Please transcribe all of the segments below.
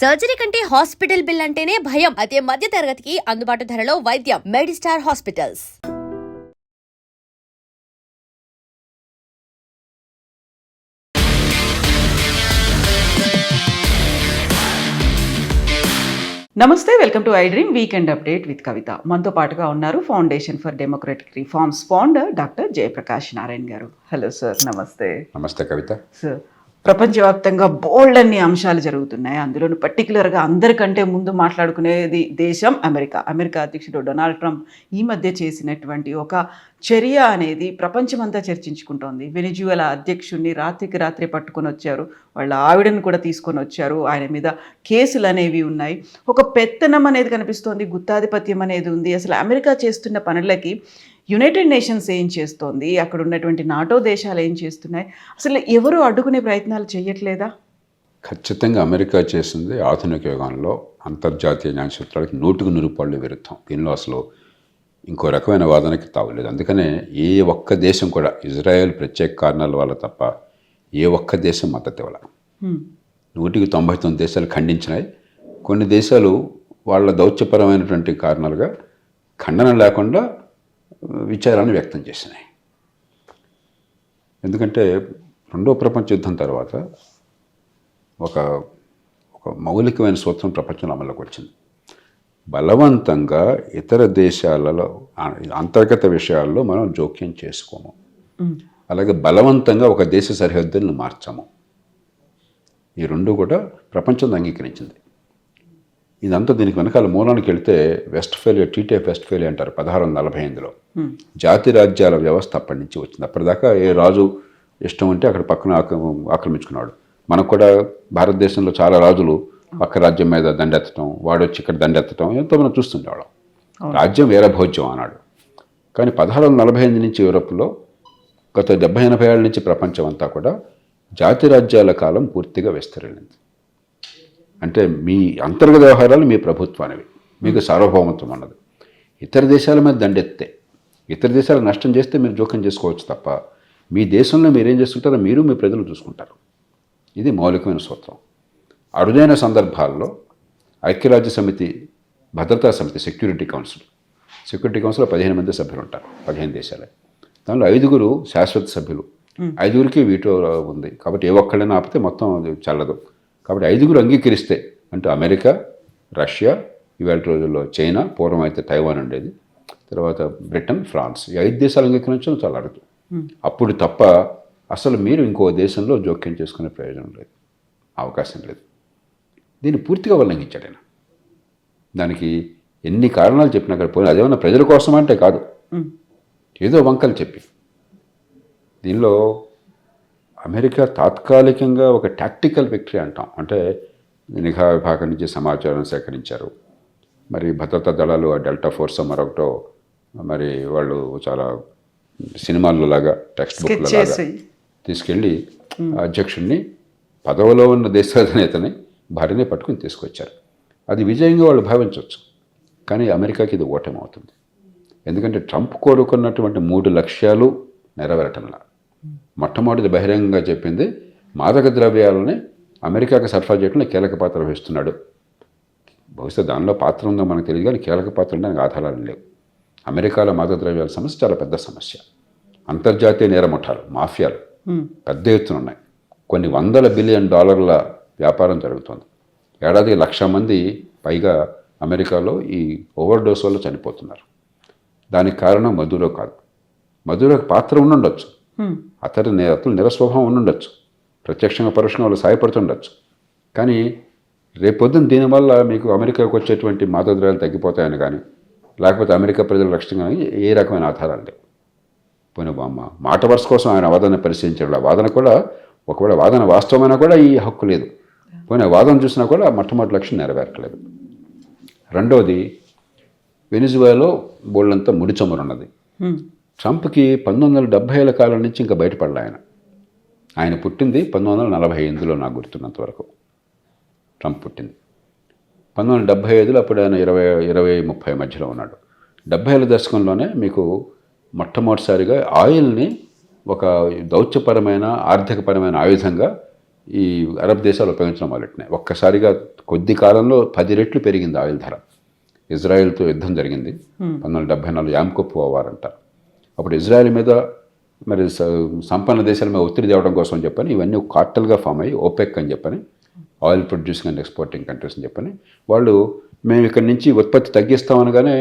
Surgery కంటే hospital bill అంటేనే భయం. అదే మధ్య తరగతికి అందుబాటు ధరలో వైద్యం. Medistar hospitals. నమస్తే, welcome to I dream weekend update with Kavitha. మనతో పాటుగా ఉన్నారు foundation for democratic reforms founder doctor Jayaprakash Narayana గారు. Hello sir. నమస్తే. నమస్తే కవిత. సార్, ప్రపంచవ్యాప్తంగా బోల్డ్ అన్ని అంశాలు జరుగుతున్నాయి. అందులోనూ పర్టికులర్గా అందరికంటే ముందు మాట్లాడుకునేది దేశం అమెరికా అధ్యక్షుడు డొనాల్డ్ ట్రంప్ ఈ మధ్య చేసినటువంటి ఒక చర్య అనేది ప్రపంచమంతా చర్చించుకుంటోంది. వెనిజువెలా అధ్యక్షుడిని రాత్రికి రాత్రి పట్టుకొని వచ్చారు, వాళ్ళ ఆవిడని కూడా తీసుకొని వచ్చారు, ఆయన మీద కేసులు అనేవి ఉన్నాయి. ఒక పెత్తనం అనేది కనిపిస్తోంది, గుత్తాధిపత్యం అనేది ఉంది. అసలు అమెరికా చేస్తున్న పనులకి యునైటెడ్ నేషన్స్ ఏం చేస్తోంది, అక్కడ ఉన్నటువంటి నాటో దేశాలు ఏం చేస్తున్నాయి, అసలు ఎవరు అడ్డుకునే ప్రయత్నాలు చేయట్లేదా? ఖచ్చితంగా అమెరికా చేసింది ఆధునిక యుగంలో అంతర్జాతీయ న్యాయ సూత్రాలకి 100% విరుద్ధం. దీనిలో అసలు ఇంకో రకమైన వాదనకి తావులేదు. అందుకనే ఏ ఒక్క దేశం కూడా ఇజ్రాయెల్ ప్రత్యేక కారణాల వల్ల తప్ప ఏ ఒక్క దేశం మద్దతు ఇవ్వాలి. 199 దేశాలు ఖండించినాయి. కొన్ని దేశాలు వాళ్ళ దౌత్యపరమైనటువంటి కారణాలుగా ఖండన లేకుండా విచారాన్ని వ్యక్తం చేసినాయి. ఎందుకంటే రెండో ప్రపంచ యుద్ధం తర్వాత ఒక మౌలికమైన సూత్రం ప్రపంచంలో అమల్లోకి వచ్చింది. బలవంతంగా ఇతర దేశాలలో అంతర్గత విషయాల్లో మనం జోక్యం చేసుకోము, అలాగే బలవంతంగా ఒక దేశ సరిహద్దులను మార్చము. ఈ రెండు కూడా ప్రపంచం అంగీకరించింది. ఇదంతా దీనికి వెనకాల మూలానికి వెళితే ట్రీటీ ఆఫ్ వెస్ట్ఫేలియా అంటారు 1648లో. జాతి రాజ్యాల వ్యవస్థ అప్పటి నుంచి వచ్చింది. అప్పటిదాకా ఏ రాజు ఇష్టం ఉంటే అక్కడ పక్కన ఆక్రమించుకున్నాడు. మనకు కూడా భారతదేశంలో చాలా రాజులు పక్క రాజ్యం మీద దండెత్తడం, వాడు వచ్చి ఇక్కడ దండెత్తడం ఎంతో మనం చూస్తుండేవాళ్ళం. రాజ్యం వేరే భోజ్యం అన్నాడు. కానీ 1648 నుంచి యూరోప్లో గత 70-80 ఏళ్ళ నుంచి ప్రపంచం అంతా కూడా జాతి రాజ్యాల కాలం పూర్తిగా విస్తరించింది. అంటే మీ అంతర్గత వ్యవహారాలు మీ ప్రభుత్వానివి, మీకు సార్వభౌమత్వం అన్నది. ఇతర దేశాల మీద దండెత్తే, ఇతర దేశాలకు నష్టం చేస్తే మీరు జోక్యం చేసుకోవచ్చు తప్ప మీ దేశంలో మీరేం చేసుకుంటారో మీరు మీ ప్రజలు చూసుకుంటారు. ఇది మౌలికమైన సూత్రం. అరుదైన సందర్భాల్లో ఐక్యరాజ్య సమితి, భద్రతా సమితి, సెక్యూరిటీ కౌన్సిల్ 15 మంది సభ్యులు ఉంటారు, 15 దేశాలే. దానిలో 5 శాశ్వత సభ్యులు, 5కి వీటో ఉంది. కాబట్టి ఏ ఒక్కళ్ళైనా ఆపితే మొత్తం చల్లదు. కాబట్టి 5 అంగీకరిస్తే, అంటే అమెరికా, రష్యా, ఇవాళ రోజుల్లో చైనా, పూర్వం అయితే తైవాన్ ఉండేది, తర్వాత బ్రిటన్, ఫ్రాన్స్, ఈ 5 దేశాలు అంగీకరించడం చాలా అరుదు. అప్పుడు తప్ప అసలు మీరు ఇంకో దేశంలో జోక్యం చేసుకునే ప్రయోజనం లేదు, అవకాశం లేదు. దీన్ని పూర్తిగా ఉల్లంఘించాడు ఆయన. దానికి ఎన్ని కారణాలు చెప్పినా అక్కడ పోయినా అదేమన్నా ప్రజల కోసం అంటే కాదు, ఏదో వంకలు చెప్పి. దీనిలో అమెరికా తాత్కాలికంగా ఒక టాక్టికల్ విక్టరీ అంటాం. అంటే నిఘా విభాగం నుంచి సమాచారం సేకరించారు. మరి భద్రతా దళాలు ఆ డెల్టా ఫోర్స్ మరొకటో, మరి వాళ్ళు చాలా సినిమాల్లో లాగా టెక్స్ట్ బుక్ల లాగా తీసుకెళ్ళి అధ్యక్షుడిని, పదవిలో ఉన్న దేశాధినేతని, భార్యని పట్టుకుని తీసుకొచ్చారు. అది విజయంగా వాళ్ళు భావించవచ్చు. కానీ అమెరికాకి ఇది ఓటమి అవుతుంది. ఎందుకంటే ట్రంప్ కోరుకున్నటువంటి 3 లక్ష్యాలు నెరవేరటంలా. మొట్టమొదటిది బహిరంగంగా చెప్పింది, మాదక ద్రవ్యాలని అమెరికాకి సరఫరా చేయడంలో కీలక పాత్ర వహిస్తున్నాడు. బహుశా దానిలో పాత్ర ఉందో మనకు తెలియదు, కానీ కీలక పాత్ర ఉండడానికి ఆధారాలు లేవు. అమెరికాలో మాదక ద్రవ్యాల సమస్య చాలా పెద్ద సమస్య. అంతర్జాతీయ నేరముఠాలు, మాఫియాలు పెద్ద ఎత్తున ఉన్నాయి. కొన్ని $100 బిలియన్ వ్యాపారం జరుగుతుంది. ఏడాదికి 1,00,000 మంది పైగా అమెరికాలో ఈ ఓవర్ డోస్ వల్ల చనిపోతున్నారు. దానికి కారణం మధురో కాదు. మధురోకి పాత్ర ఉండుండొచ్చు, అతడు నిరస్వభావం ఉండుండొచ్చు, ప్రత్యక్షంగా పరోక్షంగా వాళ్ళు సాయపడుతుండొచ్చు. కానీ రేపొద్దున దీనివల్ల మీకు అమెరికాకు వచ్చేటువంటి మాదక ద్రవ్యాలు తగ్గిపోతాయని కానీ, లేకపోతే అమెరికా ప్రజల రక్షణ కానీ ఏ రకమైన ఆధారాలు లేవు. పోయిన మాట వరుస కోసం ఆయన వాదన పరిశీలించాడు. ఆ వాదన కూడా, ఒకవేళ వాదన వాస్తవమైనా కూడా ఈ హక్కు లేదు. పోయిన వాదన చూసినా కూడా మొట్టమొదటి లక్ష్యం నెరవేరట్లేదు. రెండవది, వెనిజువేలాలో బోళ్ళంతా ముడి చమురున్నది. ట్రంప్కి 1970ఏళ్ల కాలం నుంచి ఇంకా బయటపడలే. ఆయన పుట్టింది 1948లో, నాకు గుర్తున్నంతవరకు ట్రంప్ పుట్టింది 1975లో. అప్పుడు ఆయన 20-30 మధ్యలో ఉన్నాడు. 70ఏళ్ల దశకంలోనే మీకు మొట్టమొదటిసారిగా ఆయిల్ని ఒక దౌత్యపరమైన, ఆర్థికపరమైన ఆయుధంగా ఈ అరబ్ దేశాలు ఉపయోగించడం మొదలెట్టినాయి. ఒక్కసారిగా కొద్ది కాలంలో 10 రెట్లు పెరిగింది ఆయిల్ ధర. ఇజ్రాయెల్తో యుద్ధం జరిగింది 1974 యామ్కోప్ వార్ అంటారు. అప్పుడు ఇజ్రాయెల్ మీద మరి సంపన్న దేశాల మీద ఒత్తిడి తేవడం కోసం అని చెప్పని ఇవన్నీ ఒక కార్టల్గా ఫామ్ అయ్యి ఓపెక్ అని చెప్పని oil producing and exporting countries అని చెప్పని వాళ్ళు మేము ఇక్కడి నుంచి ఉత్పత్తి తగ్గిస్తామనగానే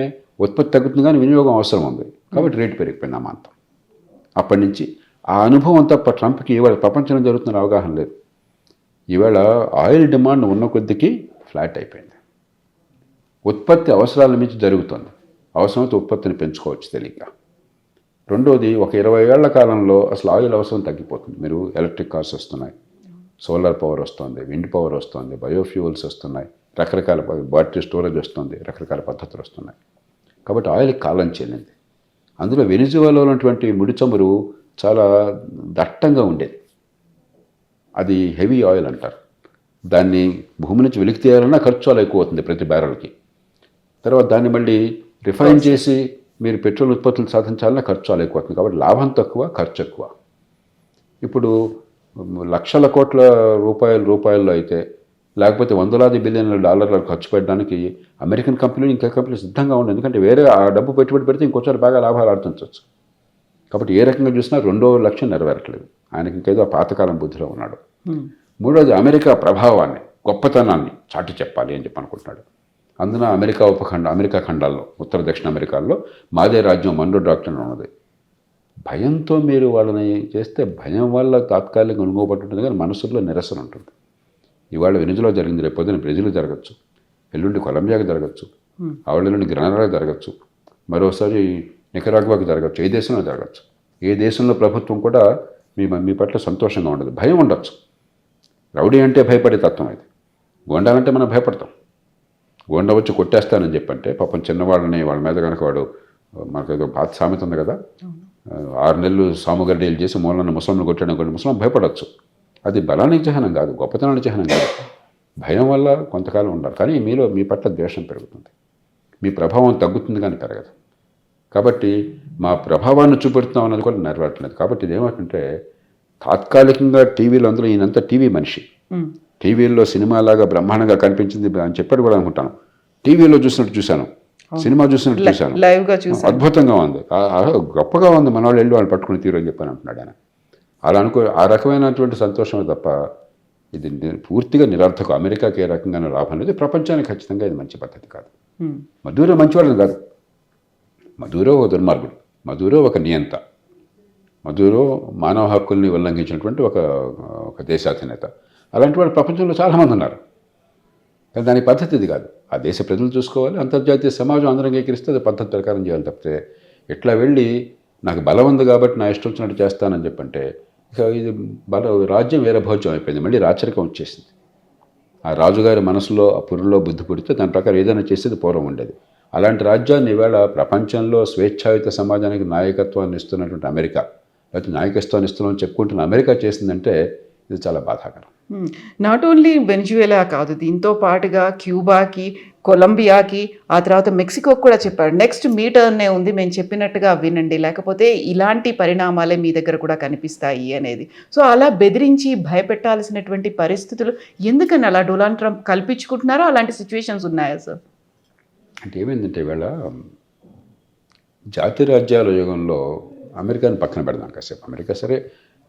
ఉత్పత్తి తగ్గుతుంది కానీ వినియోగం అవసరం ఉంది కాబట్టి రేటు పెరిగిపోయింది అమాంతం. అప్పటి నుంచి ఆ అనుభవం తప్ప ట్రంప్కి ఇవాళ ప్రపంచంలో జరుగుతున్న అవగాహన లేదు. ఈవేళ ఆయిల్ డిమాండ్ ఉన్న కొద్దికి ఫ్లాట్ అయిపోయింది. ఉత్పత్తి అవసరాల మించి జరుగుతుంది. అవసరమైతే ఉత్పత్తిని పెంచుకోవచ్చు తెలియక. రెండోది ఒక 20 ఏళ్ల కాలంలో అసలు ఆయిల్ అవసరం తగ్గిపోతుంది. మీరు ఎలక్ట్రిక్ కార్స్ వస్తున్నాయి, సోలార్ పవర్ వస్తుంది, విండ్ పవర్ వస్తుంది, బయోఫ్యూయల్స్ వస్తున్నాయి, రకరకాల బ్యాటరీ స్టోరేజ్ వస్తుంది, రకరకాల పద్ధతులు వస్తున్నాయి. కాబట్టి ఆయిల్ కాలం చెల్లింది. అందులో వెనిజువేలాలో ఉన్నటువంటి ముడి చమురు చాలా దట్టంగా ఉండేది. అది హెవీ ఆయిల్ అంటారు. దాన్ని భూమి నుంచి వెలికి తీయాలన్నా ఖర్చు చాలా ఎక్కువ అవుతుంది ప్రతి బ్యారెల్కి. తర్వాత దాన్ని మళ్ళీ రిఫైన్ చేసి మీరు పెట్రోల్ ఉత్పత్తులు సాధించాలన్నా ఖర్చు చాలా ఎక్కువ అవుతుంది. కాబట్టి లాభం తక్కువ, ఖర్చు ఎక్కువ. ఇప్పుడు లక్షల కోట్ల రూపాయల్లో అయితే లేకపోతే వందలాది బిలియన్ల డాలర్లు ఖర్చు పెట్టడానికి అమెరికన్ కంపెనీలు ఇంకా కంపెనీలు సిద్ధంగా ఉన్నాయి. ఎందుకంటే వేరే ఆ డబ్బు పెట్టుబడి పెడితే ఇంకొంచెం బాగా లాభాలు ఆర్జించవచ్చు. కాబట్టి ఏ రకంగా చూసినా 2వ లక్ష్యం నెరవేరట్లేదు. ఆయనకి ఇంకేదో పాతకాలం బుద్ధిలో ఉన్నాడు. మూడోది అమెరికా ప్రభావాన్ని, గొప్పతనాన్ని చాటి చెప్పాలి అని చెప్పి అనుకుంటున్నాడు. అందున అమెరికా ఖండాల్లో ఉత్తర దక్షిణ అమెరికాల్లో మాదే రాజ్యం మన్రో డాక్టర్ ఉన్నది. భయంతో మీరు వాళ్ళని చేస్తే భయం వల్ల తాత్కాలికంగా అనుభవపట్టుంటుంది కానీ మనసులో నిరసన ఉంటుంది. ఇవాళ వెనిజులా జరిగింది, రేపు పొద్దున బ్రెజిల్ జరగచ్చు, ఎల్లుండి కొలంబియాకి జరగచ్చు, ఆవిడ గ్రనడాకి జరగచ్చు, మరోసారి నికరాగ్వాకి జరగచ్చు, ఏ దేశంలో జరగచ్చు. ఏ దేశంలో ప్రభుత్వం కూడా మీ పట్ల సంతోషంగా ఉండదు. భయం ఉండొచ్చు. రౌడీ అంటే భయపడే తత్వం అది. గోండాలంటే మనం భయపడతాం. గోండా వచ్చి కొట్టేస్తానని చెప్పంటే పాపం చిన్నవాళ్ళని వాళ్ళ మీద కనుక వాడు మనకు ఏదో పాత సామెత ఉంది కదా, 6 నెలలు సాముగడ్డీలు చేసి మూలన్న ముసలిని కొట్టడం కొన్ని ముసలం భయపడవచ్చు. అది బలానికి చిహ్నం కాదు, గొప్పతనానికి చిహ్నం కాదు. భయం వల్ల కొంతకాలం ఉండాలి. కానీ మీ పట్ల ద్వేషం పెరుగుతుంది, మీ ప్రభావం తగ్గుతుంది కానీ పెరగదు. కాబట్టి మా ప్రభావాన్ని చూపెడుతున్నాం అన్నది కూడా నెరవేరట్లేదు. కాబట్టి ఇదేమంటే తాత్కాలికంగా టీవీలో అందులో ఈయనంతా టీవీ మనిషి. టీవీల్లో సినిమాలాగా బ్రహ్మాండంగా కనిపించింది అని చెప్పాడు కూడా అనుకుంటాను. టీవీలో చూశాను, సినిమా చూసినట్టు చూశాను, లైవ్గా చూసాను, అద్భుతంగా ఉంది, గొప్పగా ఉంది, మన వాళ్ళు వెళ్ళి వాళ్ళు పట్టుకుని తీరు అని చెప్పని అంటున్నాడు ఆయన. అలా ఆ రకమైనటువంటి సంతోషమే తప్ప ఇది పూర్తిగా నిరర్థకం. అమెరికాకి ఏ రకంగా లాభం లేదు, ప్రపంచానికి ఖచ్చితంగా ఇది మంచి పద్ధతి కాదు. మధురో మంచివాళ్ళని కాదు, మధురో ఒక దుర్మార్గుడు, మధురో ఒక నియంత, మధురో మానవ హక్కుల్ని ఉల్లంఘించినటువంటి ఒక దేశాధినేత. అలాంటి వాళ్ళు ప్రపంచంలో చాలామంది ఉన్నారు. కానీ దాని పద్ధతి ఇది కాదు. ఆ దేశ ప్రజలు చూసుకోవాలి, అంతర్జాతీయ సమాజం అందరం అంగీకరిస్తే అది పద్ధతి ప్రకారం చేయాలి తప్పితే ఎట్లా వెళ్ళి నాకు బలం ఉంది కాబట్టి నా ఇష్టం వచ్చినట్టు చేస్తానని చెప్పంటే ఇక ఇది రాజ్యం వేరే భోజ్యం అయిపోయింది, మళ్ళీ రాచరికం వచ్చేసింది. ఆ రాజుగారి మనసులో ఆ పురులో బుద్ధి పుడితే దాని ప్రకారం ఏదైనా చేసేది పూర్వం ఉండేది. అలాంటి రాజ్యాన్ని ఈవేళ ప్రపంచంలో స్వేచ్ఛాయుత సమాజానికి నాయకత్వాన్ని ఇస్తున్నటువంటి అమెరికా, లేకపోతే నాయకత్వాన్ని ఇస్తున్నామని చెప్పుకుంటున్న అమెరికా చేసిందంటే ఇది చాలా బాధాకరం. నాట్ ఓన్లీ వెనిజువేలా కాదు, దీంతో పాటుగా క్యూబాకి, కొలంబియాకి, ఆ తర్వాత మెక్సికోకి కూడా చెప్పాడు. నెక్స్ట్ మీ టర్నే ఉంది, మేము చెప్పినట్టుగా వినండి, లేకపోతే ఇలాంటి పరిణామాలే మీ దగ్గర కూడా కనిపిస్తాయి అనేది. సో అలా బెదిరించి భయపెట్టాల్సినటువంటి పరిస్థితులు ఎందుకని అలా డొనాల్డ్ ట్రంప్ కల్పించుకుంటున్నారో అలాంటి సిచ్యువేషన్స్ ఉన్నాయా సార్? అంటే ఏమైందంటే ఈవేళ జాతి రాజ్యాల యుగంలో అమెరికాని పక్కన పెడదాం కాసేపు. అమెరికా సరే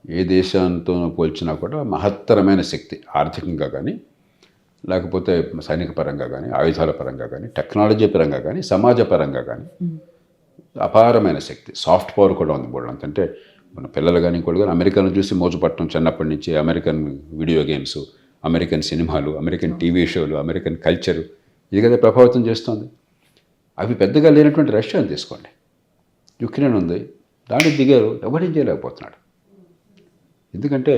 ఏ దేశంతో పోల్చినా కూడా మహత్తరమైన శక్తి, ఆర్థికంగా కానీ లేకపోతే సైనిక పరంగా కానీ, ఆయుధాల పరంగా కానీ, టెక్నాలజీ పరంగా కానీ, సమాజ పరంగా కానీ అపారమైన శక్తి. సాఫ్ట్ పవర్ కూడా ఉంది బోర్డు. అంటే మన పిల్లలు కానీ ఇంకోటి కానీ అమెరికాను చూసి మోజుపట్టడం చిన్నప్పటి నుంచి. అమెరికన్ వీడియో గేమ్స్, అమెరికన్ సినిమాలు, అమెరికన్ టీవీ షోలు, అమెరికన్ కల్చరు ఇది కదా ప్రభావితం చేస్తుంది. అవి పెద్దగా లేనటువంటి రష్యాని తీసుకోండి, యుక్రెయిన్ ఉంది, దాంట్లో దిగారు, ఎవరేం చేయలేకపోతున్నాడు. ఎందుకంటే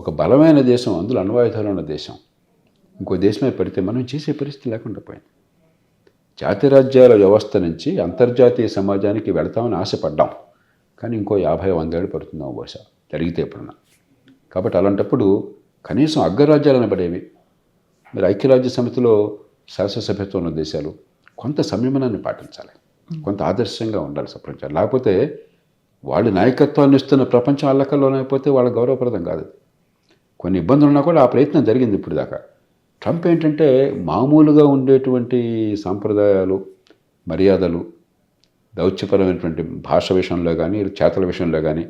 ఒక బలమైన దేశం, అందులో అణ్వాయుధాలు ఉన్న దేశం ఇంకో దేశమే పెడితే మనం చేసే పరిస్థితి లేకుండా పోయింది. జాతి రాజ్యాల వ్యవస్థ నుంచి అంతర్జాతీయ సమాజానికి వెళతామని ఆశపడ్డాం, కానీ ఇంకో 50-100 ఏళ్ళు పడుతుందాం బహుశా జరిగితే ఎప్పుడన్నా. కాబట్టి అలాంటప్పుడు కనీసం అగ్రరాజ్యాలను పడేవి మీరు ఐక్యరాజ్య సమితిలో శాసనసభ్యత్వం ఉన్న దేశాలు కొంత సంయమనాన్ని పాటించాలి, కొంత ఆదర్శంగా ఉండాలి ప్రపంచం. లేకపోతే వాళ్ళు నాయకత్వాన్ని ఇస్తున్న ప్రపంచం అల్లకల్లోనైపోతే వాళ్ళ గౌరవప్రదం కాదు. కొన్ని ఇబ్బందులు ఉన్నా కూడా ఆ ప్రయత్నం జరిగింది ఇప్పుడు దాకా. ట్రంప్ ఏంటంటే మామూలుగా ఉండేటువంటి సాంప్రదాయాలు, మర్యాదలు, దౌత్యపరమైనటువంటి భాష విషయంలో కానీ, చేతల విషయంలో కానీ,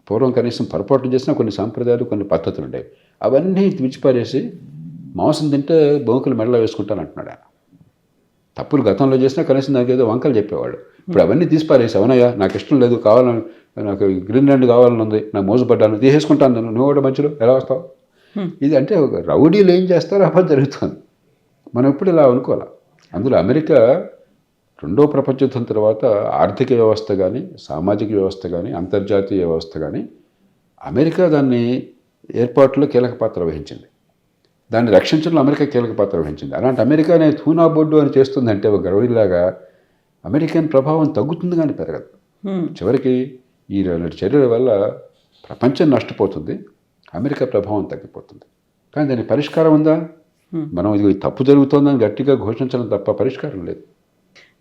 పూర్వం కనీసం పొరపాటు చేసిన కొన్ని సాంప్రదాయాలు, కొన్ని పద్ధతులు ఉండేవి. అవన్నీ విడిచిపారేసి మాంసం తింటే బొంకులు మెడలో వేసుకుంటాను అంటున్నాడు ఆయన. తప్పులు గతంలో చేసినా కనీసం నాకు ఏదో వంకలు చెప్పేవాడు. ఇప్పుడు అవన్నీ తీసిపారేసి, అవునయ్యా నాకు ఇష్టం లేదు, కావాలని, నాకు గ్రీన్లాండ్ కావాలని ఉంది, నాకు మోసపడ్డాను, తీసేసుకుంటాను, నువ్వు కూడా మధ్యలో ఎలా వస్తావు? ఇది అంటే ఒక రౌడీలు ఏం చేస్తారో అలా జరుగుతుంది. మనం ఎప్పుడు ఇలా అనుకోవాలి. అందులో అమెరికా రెండో ప్రపంచ యుద్ధం తర్వాత ఆర్థిక వ్యవస్థ కానీ, సామాజిక వ్యవస్థ కానీ, అంతర్జాతీయ వ్యవస్థ కానీ అమెరికా దాన్ని ఏర్పాటులో కీలక పాత్ర వహించింది. దాన్ని రక్షించడంలో అమెరికా కీలక పాత్ర వహించింది. అలాంటి అమెరికానే తూనా బొడ్డు అని చేస్తుందంటే ఒక గౌరీలాగా అమెరికన్ ప్రభావం తగ్గుతుంది కానీ పెరగదు. చివరికి ఈ చర్యల వల్ల ప్రపంచం నష్టపోతుంది, అమెరికా ప్రభావం తగ్గిపోతుంది. కానీ దానికి పరిష్కారం ఉందా? మనం ఇది తప్పు జరుగుతోందని గట్టిగా ఘోషించడం తప్ప పరిష్కారం లేదు.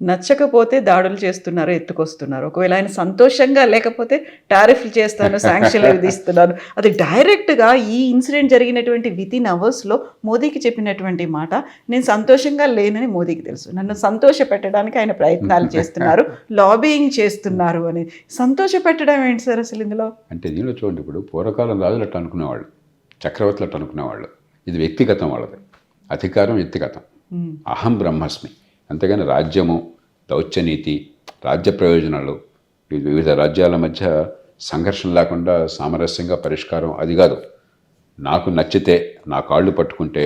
నచ్చకపోతే దాడులు చేస్తున్నారు, ఎత్తుకొస్తున్నారు. ఒకవేళ ఆయన సంతోషంగా లేకపోతే టారిఫ్లు చేస్తాను, శాంక్షన్లు విధిస్తున్నాను. అది డైరెక్ట్గా ఈ ఇన్సిడెంట్ జరిగినటువంటి వితిన్ అవర్స్లో మోదీకి చెప్పినటువంటి మాట. నేను సంతోషంగా లేనని మోదీకి తెలుసు, నన్ను సంతోష పెట్టడానికి ఆయన ప్రయత్నాలు చేస్తున్నారు, లాబియింగ్ చేస్తున్నారు అని. సంతోష పెట్టడం ఏంటి సార్ అసలు ఇందులో? అంటే దీనిలో చూడండి, ఇప్పుడు పూర్వకాలం రాజులు అట్లా అనుకునేవాళ్ళు, చక్రవర్తులు అట్లా అనుకునేవాళ్ళు. ఇది వ్యక్తిగతం వాళ్ళది, అధికారం వ్యక్తిగతం, అహం బ్రహ్మస్మి. అంతేగాని రాజ్యము, దౌత్యనీతి, రాజ్య ప్రయోజనాలు, వివిధ రాజ్యాల మధ్య సంఘర్షణ లేకుండా సామరస్యంగా పరిష్కారం అది కాదు. నాకు నచ్చితే, నా కాళ్ళు పట్టుకుంటే,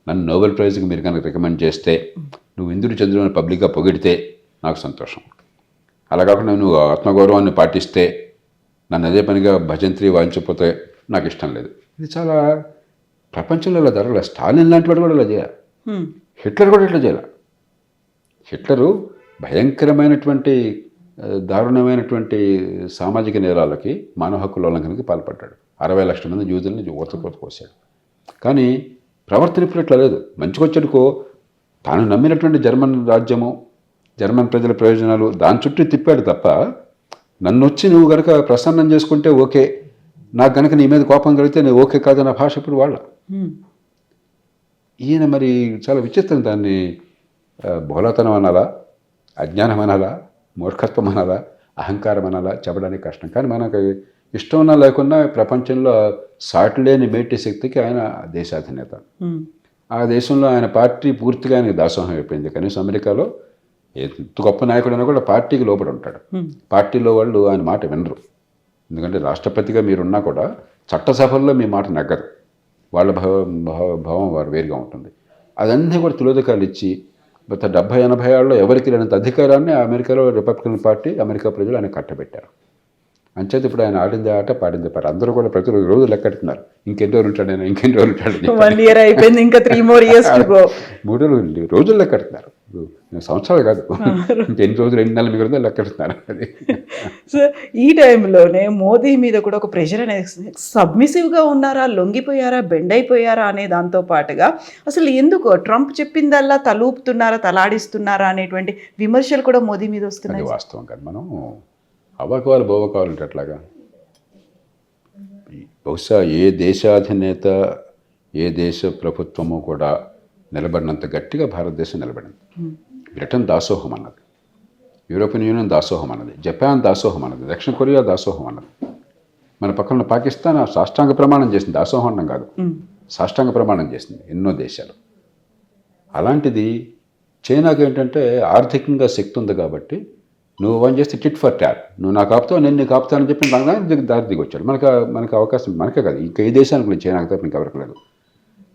నన్ను నోబెల్ ప్రైజ్కి మీరు కనుక రికమెండ్ చేస్తే, నువ్వు ఇంద్రుడి చంద్రుని పబ్లిక్గా పొగిడితే నాకు సంతోషం. అలా కాకుండా నువ్వు ఆత్మగౌరవాన్ని పాటిస్తే, నన్ను అదే పనిగా భజంత్రి వాయించకపోతే నాకు ఇష్టం లేదు. ఇది చాలా ప్రపంచంలో ఇలా జరగలేదు. స్టాలిన్ లాంటి వాడు కూడా ఇలా చేయాలి, హిట్లర్ కూడా ఇట్లా చేయాలి. హిట్లరు భయంకరమైనటువంటి దారుణమైనటువంటి సామాజిక నేరాలకి, మానవ హక్కుల ఉల్లంఘనకి పాల్పడ్డాడు. 60 లక్షల మంది యూదుల్ని ఊతకోత కోసాడు. కానీ ప్రవర్తన ఇప్పుడు ఇట్లా లేదు. మంచికొచ్చడుకో తాను నమ్మినటువంటి జర్మన్ రాజ్యము, జర్మన్ ప్రజల ప్రయోజనాలు దాని చుట్టూ తిప్పాడు తప్ప, నన్ను వచ్చి నువ్వు కనుక ప్రసన్నం చేసుకుంటే ఓకే, నాకు కనుక నీ మీద కోపం కలిగితే నేను ఓకే కాదన్న భాష ఇప్పుడు వాళ్ళ. ఈయన మరి చాలా విచిత్రం. దాన్ని బోలతనం అనాలా, అజ్ఞానం అనాలా, మూర్ఖత్వం అనాలా, అహంకారం అనాలా చెప్పడానికి కష్టం. కానీ మనకు ఇష్టం ఉన్నా లేకున్నా ప్రపంచంలో సాటి లేని మేటి శక్తికి ఆయన దేశాధినేత. ఆ దేశంలో ఆయన పార్టీ పూర్తిగా ఆయనకు దాసోహం అయిపోయింది. కనీసం అమెరికాలో ఎంత గొప్ప నాయకుడైనా కూడా పార్టీకి లోపడి ఉంటాడు. పార్టీలో వాళ్ళు ఆయన మాట వినరు. ఎందుకంటే రాష్ట్రపతిగా మీరున్నా కూడా చట్టసభల్లో మీ మాట నెగ్గదు. వాళ్ళ భావం వారు వేరుగా ఉంటుంది. అదన్నీ కూడా తిలోదకాలు ఇచ్చి గత 70-80 ఏళ్ళలో ఎవరికి లేనంత అధికారాన్ని అమెరికాలో రిపబ్లికన్ పార్టీ, అమెరికా ప్రజలు ఆయన కట్టబెట్టారు. అంచేత ఇప్పుడు ఆయన ఆడింది ఆట, పాడింది పాట. అందరూ కూడా ప్రతిరోజు లెక్కెడుతున్నారు, ఇంకెన్ని రోజులు ఉంటాడు ఆయన, ఇంకెన్ని రోజులు ఉంటాడు. 1 year అయిపోయింది, ఇంకా 3 more years to go. 3 రోజులు లెక్కెడుతున్నారు, సంవత్సరాలు కాదు, ఇంకెన్ని రోజులు, 2 నెలలు మిగిలిందో లెక్కెడుతున్నారు. అది సో ఈ టైంలోనే మోదీ మీద కూడా ఒక ప్రెషర్ అనేది, సబ్మిసివ్గా ఉన్నారా, లొంగిపోయారా, బెండ్ అయిపోయారా అనే దాంతో పాటుగా అసలు ఎందుకు ట్రంప్ చెప్పిందల్లా తలూపుతున్నారా, తలాడిస్తున్నారా అనేటువంటి విమర్శలు కూడా మోదీ మీద వస్తున్నాయి. అది వాస్తవం కాదు. మనం అవ్వకాలు బోవకాలు అంటే అట్లాగా బహుశా ఏ దేశాధినేత, ఏ దేశ ప్రభుత్వము కూడా నిలబడినంత గట్టిగా భారతదేశం నిలబడింది. బ్రిటన్ దాసోహం అన్నది, యూరోపియన్ యూనియన్ దాసోహం అన్నది, జపాన్ దాసోహం అన్నది, దక్షిణ కొరియా దాసోహం అన్నది. మన పక్కన పాకిస్తాన్ సాష్టాంగ ప్రమాణం చేసింది, దాసోహం అన్నం కాదు, సాష్టాంగ ప్రమాణం చేసింది ఎన్నో దేశాలు. అలాంటిది చైనాకి ఏంటంటే ఆర్థికంగా శక్తి ఉంది కాబట్టి నువ్వు వన్ చేస్తే టిట్ ఫర్ ట్యాట్, నువ్వు నాకు ఆపుతావు, నేను నీకు ఆపుతానని చెప్పి దారి దిగి వచ్చాడు. మనకు అవకాశం, మనకే కాదు, ఇంకా ఈ దేశానికి లేదు, చైనాకి తప్ప ఇంకెవరికి లేదు.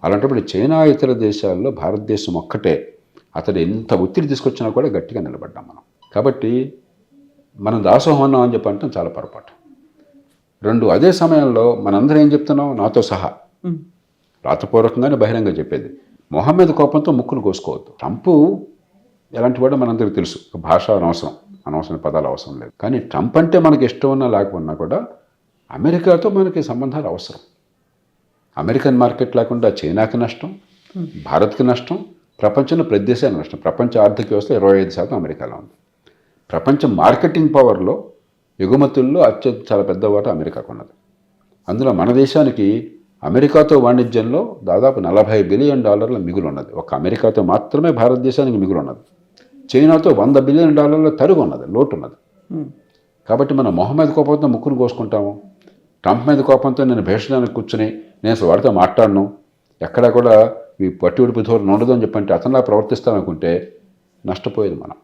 అలాంటప్పుడు చైనా ఇతర దేశాల్లో భారతదేశం ఒక్కటే అతడు ఎంత ఒత్తిడి తీసుకొచ్చినా కూడా గట్టిగా నిలబడ్డాం మనం. కాబట్టి మనం దాసోహం అన్నాం అని చెప్పి అంటే చాలా పొరపాటు. 2, అదే సమయంలో మనందరం ఏం చెప్తున్నాం, నాతో సహా రాతపూర్వకంగానే బహిరంగ చెప్పేది, మొహమ్మద్ కోపంతో ముక్కును కోసుకోవద్దు. ట్రంప్ ఎలాంటి వాడో మనందరికీ తెలుసు. భాష అనవసరం పదాలు అవసరం లేదు. కానీ ట్రంప్ అంటే మనకి ఇష్టం ఉన్నా లేకపోయినా కూడా అమెరికాతో మనకి సంబంధాలు అవసరం. అమెరికన్ మార్కెట్ లేకుండా చైనాకి నష్టం, భారత్కి నష్టం, ప్రపంచంలో ప్రతి దేశానికి నష్టం. ప్రపంచ ఆర్థిక వ్యవస్థ 25% అమెరికాలో ఉంది. ప్రపంచ మార్కెటింగ్ పవర్లో, ఎగుమతుల్లో చాలా పెద్ద వాటా అమెరికాకు ఉన్నది. అందులో మన దేశానికి అమెరికాతో వాణిజ్యంలో దాదాపు $40 బిలియన్ మిగులు ఉన్నది. ఒక అమెరికాతో మాత్రమే భారతదేశానికి మిగులు ఉన్నది. చైనాతో $100 బిలియన్ తరుగు ఉన్నది, లోటు ఉన్నది. కాబట్టి మనం మొహం మీద కోపంతో ముక్కును కోసుకుంటాము. ట్రంప్ మీద కోపంతో నేను భేషణానికి కూర్చుని నేను అసలు వాడితో మాట్లాడను, ఎక్కడా కూడా ఈ పట్టి ఉడిపి ధోరణి ఉండదు అని చెప్పంటే అతనిలా ప్రవర్తిస్తాననుకుంటే నష్టపోయేది మనం.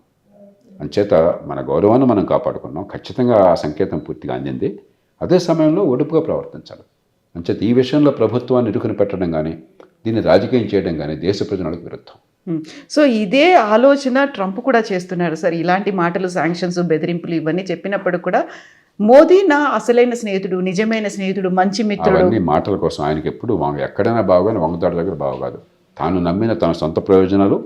అంచేత మన గౌరవాన్ని మనం కాపాడుకున్నాం. ఖచ్చితంగా ఆ సంకేతం పూర్తిగా అందింది. అదే సమయంలో ఒడుపుగా ప్రవర్తించాలి. అంచేత ఈ విషయంలో ప్రభుత్వాన్ని ఇరుకుని పెట్టడం కానీ దీన్ని రాజకీయం చేయడం కానీ దేశ ప్రజలకు విరుద్ధం. సో ఇదే ఆలోచన ట్రంప్ కూడా చేస్తున్నారు సార్. ఇలాంటి మాటలు, శాంక్షన్స్, బెదిరింపులు ఇవన్నీ చెప్పినప్పుడు కూడా మోదీ నా అసలైన స్నేహితుడు, నిజమైన స్నేహితుడు, మంచి మిత్రుడు. అవన్నీ మాటల కోసం. ఆయనకి ఎప్పుడు ఎక్కడైనా బాగుగానే వంగదాడి దగ్గర బాగుకాదు. తాను నమ్మిన తన సొంత ప్రయోజనాలు,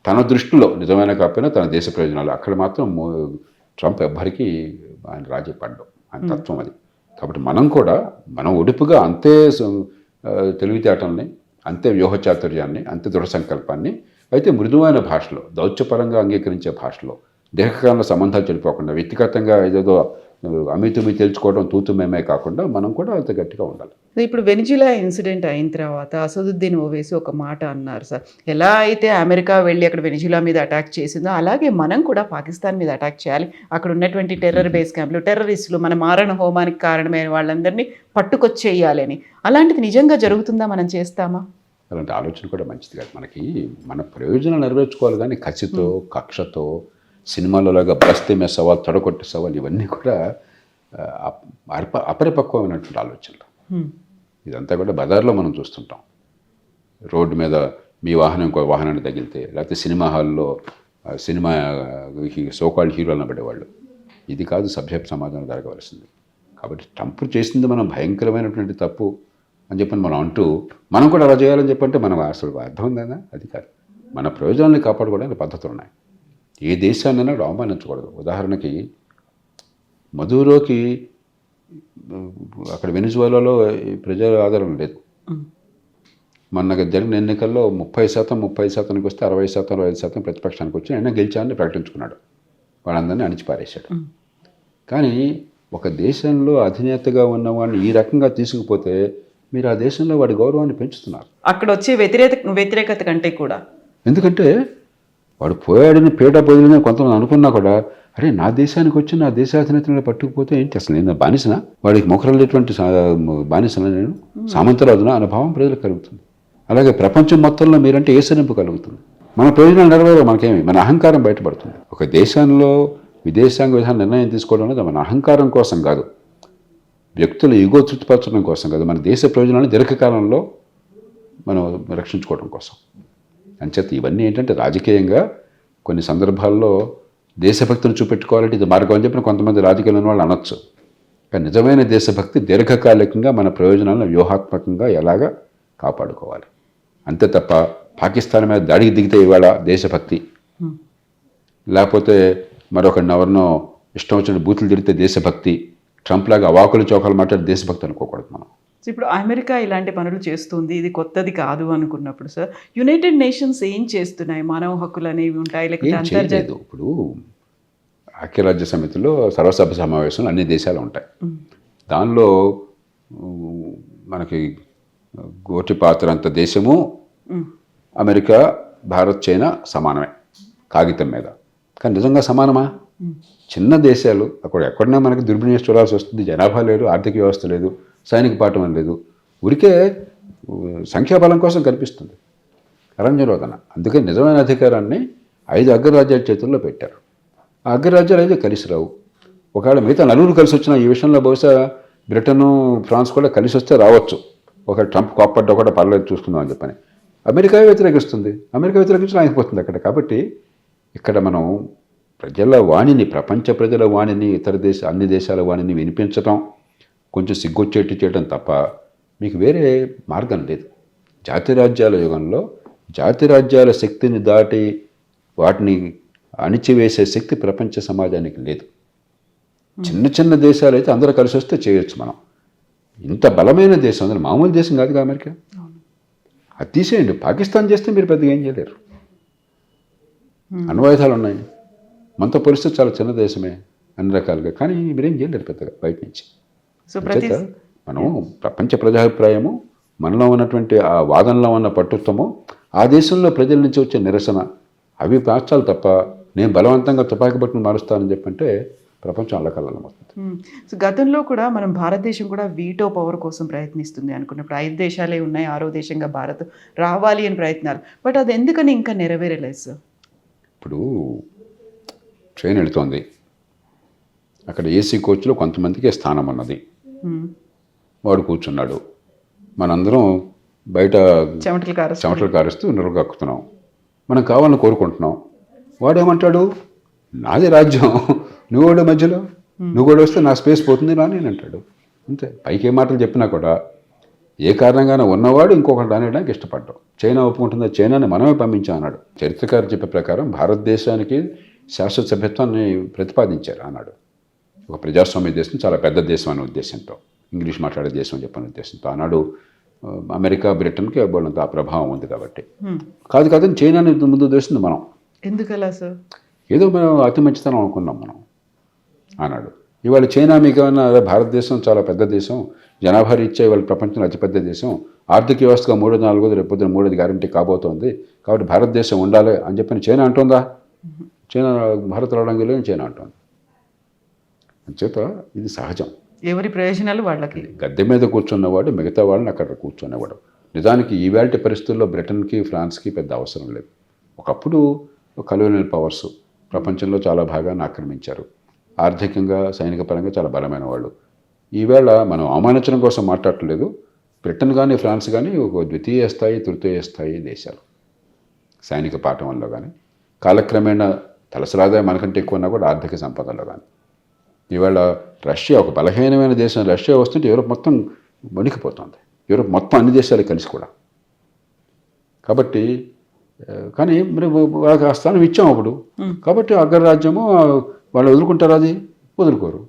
తన దృష్టిలో నిజమైన కాకపోయినా తన దేశ ప్రయోజనాలు, అక్కడ మాత్రం ట్రంప్ ఎవ్వరికీ ఆయన రాజీ పడ్డం, ఆయన తత్వం అది. కాబట్టి మనం ఒడుపుగా అంతే తెలివితేటల్ని, అంతే వ్యూహచాతుర్యాన్ని, అంతే దృఢ సంకల్పాన్ని, అయితే మృదువైన భాషలో, దౌత్యపరంగా అంగీకరించే భాషలో, దీర్ఘకాలంలో సంబంధాలు చెడిపోకుండా, వ్యక్తిగతంగా ఏదేదో అమితుమి తెలుసుకోవడం తూతుమేమే కాకుండా మనం కూడా అంత గట్టిగా ఉండాలి. ఇప్పుడు వెనిజులా ఇన్సిడెంట్ అయిన తర్వాత అసదుద్దీన్ ఓవైసీ ఒక మాట అన్నారు సార్. ఎలా అయితే అమెరికా వెళ్ళి అక్కడ వెనిజులా మీద అటాక్ చేసిందో అలాగే మనం కూడా పాకిస్తాన్ మీద అటాక్ చేయాలి. అక్కడ ఉన్నటువంటి టెర్రర్ బేస్ క్యాంపులు, టెర్రరిస్టులు, మన మారణ హోమానికి కారణమైన వాళ్ళందరినీ పట్టుకొచ్చేయాలి అని. అలాంటిది నిజంగా జరుగుతుందా? మనం చేస్తామా? అలాంటి ఆలోచన కూడా మంచిది కాదు. మన ప్రయోజనాలు నెరవేర్చుకోవాలి కానీ కసితో, కక్షతో, సినిమాలలాగా బస్తీ మే సవాల్, తొడగొట్టే సవాల్, ఇవన్నీ కూడా అపరిపక్వమైనటువంటి ఆలోచనలు. ఇదంతా కూడా బజార్లో మనం చూస్తుంటాం. రోడ్డు మీద మీ వాహనం ఇంకో వాహనాన్ని తగిలితే, లేకపోతే సినిమా హాల్లో సినిమా సోకాల్డ్ హీరోలను పడేవాళ్ళు. ఇది కాదు సభ్య సమాజంలో జరగవలసింది. కాబట్టి ట్రంప్ చేసింది మనం భయంకరమైనటువంటి తప్పు అని చెప్పని మనం అంటూ మనం కూడా అలా చేయాలని చెప్పంటే మనం అసలు అర్థం ఉందా? అది కాదు. మన ప్రయోజనాన్ని కాపాడుకోవడానికి పద్ధతులు ఉన్నాయి. ఏ దేశాన్నైనా అవమానించకూడదు. ఉదాహరణకి మదూరోకి అక్కడ వెనిజువేలాలో ప్రజల ఆదరణ లేదు. మొన్న జరిగిన ఎన్నికల్లో 30% వస్తే 60%, 5% ప్రతిపక్షానికి వచ్చి ఆయన గెలిచానని ప్రకటించుకున్నాడు. వాళ్ళందరినీ అణిచిపారేశాడు. కానీ ఒక దేశంలో అధినేతగా ఉన్నవాడిని ఈ రకంగా తీసుకుపోతే మీరు ఆ దేశంలో వాడి గౌరవాన్ని పెంచుతున్నారు. అక్కడ వచ్చే వ్యతిరేకత కంటే కూడా. ఎందుకంటే వాడు పోయాడని పీట పొదిలిన కొంతమంది అనుకున్నా కూడా, అరే నా దేశానికి వచ్చి నా దేశాధినేతను పట్టుకుపోతే ఏంటి, అసలు నేను బానిసన, వాడికి మొక్కరలేటువంటి బానిసన, నేను సామంతరాజున అనే భావం ప్రజలకు కలుగుతుంది. అలాగే ప్రపంచం మొత్తంలో మీరంటే ఏసరింపు కలుగుతుంది. మన ప్రయోజనాలు నెరవేరు, మనకేమి మన అహంకారం బయటపడుతుంది. ఒక దేశంలో విదేశాంగ విధానం నిర్ణయం తీసుకోవడం అనేది మన అహంకారం కోసం కాదు, వ్యక్తుల ఈగో తృప్తిపరచడం కోసం కాదు, మన దేశ ప్రయోజనాలను దీర్ఘకాలంలో మనం రక్షించుకోవడం కోసం. అంచేత ఇవన్నీ ఏంటంటే రాజకీయంగా కొన్ని సందర్భాల్లో దేశభక్తిని చూపెట్టుకోవాలంటే ఇది మార్గం అని చెప్పిన కొంతమంది రాజకీయాలు ఉన్న వాళ్ళు అనొచ్చు. కానీ నిజమైన దేశభక్తి దీర్ఘకాలికంగా మన ప్రయోజనాలను వ్యూహాత్మకంగా ఎలాగా కాపాడుకోవాలి. అంతే తప్ప పాకిస్తాన్ మీద దాడికి దిగితే ఇవాళ దేశభక్తి, లేకపోతే మరొకరిని ఎవరినో ఇష్టం వచ్చిన బూతులు తిరిగితే దేశభక్తి, ట్రంప్ లాగా అవాకులు చౌకాలు మాట్లాడి దేశభక్తి అనుకోకూడదు మనం. ఇప్పుడు అమెరికా ఇలాంటి పనులు చేస్తుంది, ఇది కొత్తది కాదు అనుకున్నప్పుడు సార్ యునైటెడ్ నేషన్స్ ఏం చేస్తున్నాయి? మానవ హక్కులు అనేవి ఉంటాయి, లేకపోతే అంతర్జాతీయ, ఇప్పుడు ఐక్యరాజ్య సమితిలో సర్వసభ్య సమావేశంలో అన్ని దేశాలు ఉంటాయి. దానిలో మనకి గోటి పాత్ర అంత దేశము అమెరికా, భారత్, చైనా సమానమే కాగితం మీద. కానీ నిజంగా సమానమా? చిన్న దేశాలు అక్కడ ఎక్కడన్నా మనకి దుర్వినియోగం చూడాల్సి వస్తుంది. జనాభా లేదు, ఆర్థిక వ్యవస్థ లేదు, సైనిక పాఠం లేదు, ఊరికే సంఖ్యాబలం కోసం కనిపిస్తుంది అరణ్యరోధన. అందుకే నిజమైన అధికారాన్ని 5 అగ్రరాజ్యాల చేతుల్లో పెట్టారు. ఆ అగ్రరాజ్యాలు అయితే కలిసి రావు. ఒకవేళ మిగతా 4 కలిసి వచ్చినా ఈ విషయంలో బహుశా బ్రిటను, ఫ్రాన్స్ కూడా కలిసి వస్తే రావచ్చు. ఒక ట్రంప్ కోప్పడ్డా కూడా పర్లేదు చూసుకుందాం అని చెప్పని. అమెరికా వ్యతిరేకిస్తుంది, అమెరికా వ్యతిరేకించడం ఆగిపోతుంది అక్కడ. కాబట్టి ఇక్కడ మనం ప్రజల వాణిని, ప్రపంచ ప్రజల వాణిని, అన్ని దేశాల వాణిని వినిపించడం, కొంచెం సిగ్గొచ్చేట్టు చేయడం తప్ప మీకు వేరే మార్గం లేదు. జాతిరాజ్యాల యుగంలో జాతిరాజ్యాల శక్తిని దాటి వాటిని అణిచివేసే శక్తి ప్రపంచ సమాజానికి లేదు. చిన్న చిన్న దేశాలు అయితే అందరూ కలిసి వస్తే చేయొచ్చు మనం. ఇంత బలమైన దేశం, అందులో మామూలు దేశం కాదుగా అమెరికా. అది తీసేయండి, పాకిస్తాన్ చేస్తే మీరు పెద్దగా ఏం చేయలేరు. అణ్వాయుధాలు ఉన్నాయి, మనతో పరిస్థితి చాలా చిన్న దేశమే అన్ని రకాలుగా, కానీ మీరేం చేయలేరు పెద్దగా బయట నుంచి. సో మనం ప్రపంచ ప్రజాభిప్రాయము మనలో ఉన్నటువంటి ఆ వాదనలో ఉన్న పట్టుత్వము, ఆ దేశంలో ప్రజల నుంచి వచ్చే నిరసన, అవి మార్చాలి తప్ప నేను బలవంతంగా తుపాకీ పట్టును మారుస్తానని చెప్పంటే ప్రపంచం అల్లకల్లం అవుతుంది. సో గతంలో కూడా మనం భారతదేశం కూడా వీటో పవర్ కోసం ప్రయత్నిస్తుంది అనుకున్నప్పుడు 5 దేశాలే ఉన్నాయి, 6వ దేశంగా భారత్ రావాలి అని ప్రయత్నాలు, బట్ అది ఎందుకని ఇంకా నెరవేరలేదు సార్? ఇప్పుడు ట్రైన్ వెళుతోంది, అక్కడ ఏసీ కోచ్లో కొంతమందికి స్థానం ఉన్నది, వాడు కూర్చున్నాడు, మనందరం బయట చెమటలు కారుస్తూ నిరగక్కుతున్నాం, మనం కావాలని కోరుకుంటున్నాం. వాడు ఏమంటాడు, నాది రాజ్యం, నువ్వు మధ్యలో, నువ్వు కూడా వస్తే నా స్పేస్ పోతుంది రా నేను అంటాడు. అంతే. పైకి ఏ మాటలు చెప్పినా కూడా ఏ కారణంగానే ఉన్నవాడు ఇంకొకటి రానియడానికి ఇష్టపడ్డాం. చైనా ఒప్పుకుంటుందా, చైనాని మనమే పంపించాం అన్నాడు. చరిత్రకారు చెప్పే ప్రకారం భారతదేశానికి శాశ్వత సభ్యత్వాన్ని ప్రతిపాదించారు అన్నాడు. ఒక ప్రజాస్వామ్య దేశం, చాలా పెద్ద దేశం అనే ఉద్దేశంతో, ఇంగ్లీష్ మాట్లాడే దేశం అని చెప్పిన ఉద్దేశంతో ఆనాడు అమెరికా, బ్రిటన్కి వాళ్ళంత ఆ ప్రభావం ఉంది కాబట్టి. కాదని చైనాని ముందు దేశం మనం. ఎందుకలా సార్? ఏదో మనం అతి మంచితనం అనుకున్నాం మనం ఆనాడు. ఇవాళ చైనా మీకు ఏమన్నా, భారతదేశం చాలా పెద్ద దేశం, జనాభా రీత్యా ఇవాళ ప్రపంచంలో అతిపెద్ద దేశం, ఆర్థిక వ్యవస్థగా 3, 4 రేపు పొద్దున 3 గ్యారంటీ కాబోతోంది, కాబట్టి భారతదేశం ఉండాలి అని చెప్పని చైనా అంటుందా? చైనా భారత్ రావడానికి లేదు చైనా అంటుంది. అంచేత ఇది సహజం. ఎవరి ప్రయోజనాలు వాళ్ళకి. గద్దె మీద కూర్చున్నవాడు మిగతా వాళ్ళని అక్కడ కూర్చునేవాడు. నిజానికి ఈవేళ పరిస్థితుల్లో బ్రిటన్కి, ఫ్రాన్స్కి పెద్ద అవసరం లేదు. ఒకప్పుడు కలోనియల్ పవర్స్ ప్రపంచంలో చాలా భాగాన్ని ఆక్రమించారు, ఆర్థికంగా, సైనిక పరంగా చాలా బలమైన వాళ్ళు. ఈవేళ మనం అవమానించడం కోసం మాట్లాడలేదు. బ్రిటన్ కానీ, ఫ్రాన్స్ కానీ ఒక ద్వితీయ స్థాయి, తృతీయ స్థాయి దేశాలు సైనిక పాఠంలో కానీ, కాలక్రమేణా తలసరాదాయం మనకంటే ఎక్కువ ఉన్నా కూడా ఆర్థిక సంపదలో కానీ. ఈవేళ రష్యా ఒక బలహీనమైన దేశం, రష్యా వస్తుంటే యూరోప్ మొత్తం వణికిపోతుంది, యూరోప్ మొత్తం అన్ని దేశాలు కలిసి కూడా. కాబట్టి కానీ మరి వాళ్ళకి ఆ స్థానం ఇచ్చాం అప్పుడు, కాబట్టి అగ్రరాజ్యము వాళ్ళు వదులుకుంటారు, అది వదులుకోరు.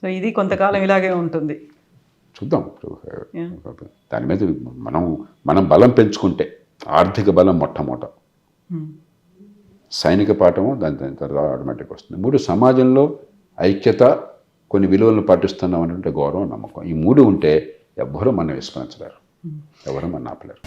సో ఇది కొంతకాలం ఇలాగే ఉంటుంది, చూద్దాం. దాని మీద మనం బలం పెంచుకుంటే, ఆర్థిక బలం మొట్టమొదట, సైనిక పాఠము దాని తర్వాత ఆటోమేటిక్ వస్తుంది. 3 సమాజంలో ఐక్యత, కొన్ని విలువలను పాటిస్తున్నాం అంటే గౌరవం, నమ్మకం. ఈ 3 ఉంటే ఎవ్వరూ మనం విస్మరించలేరు, ఎవరు మన ఆపలేరు.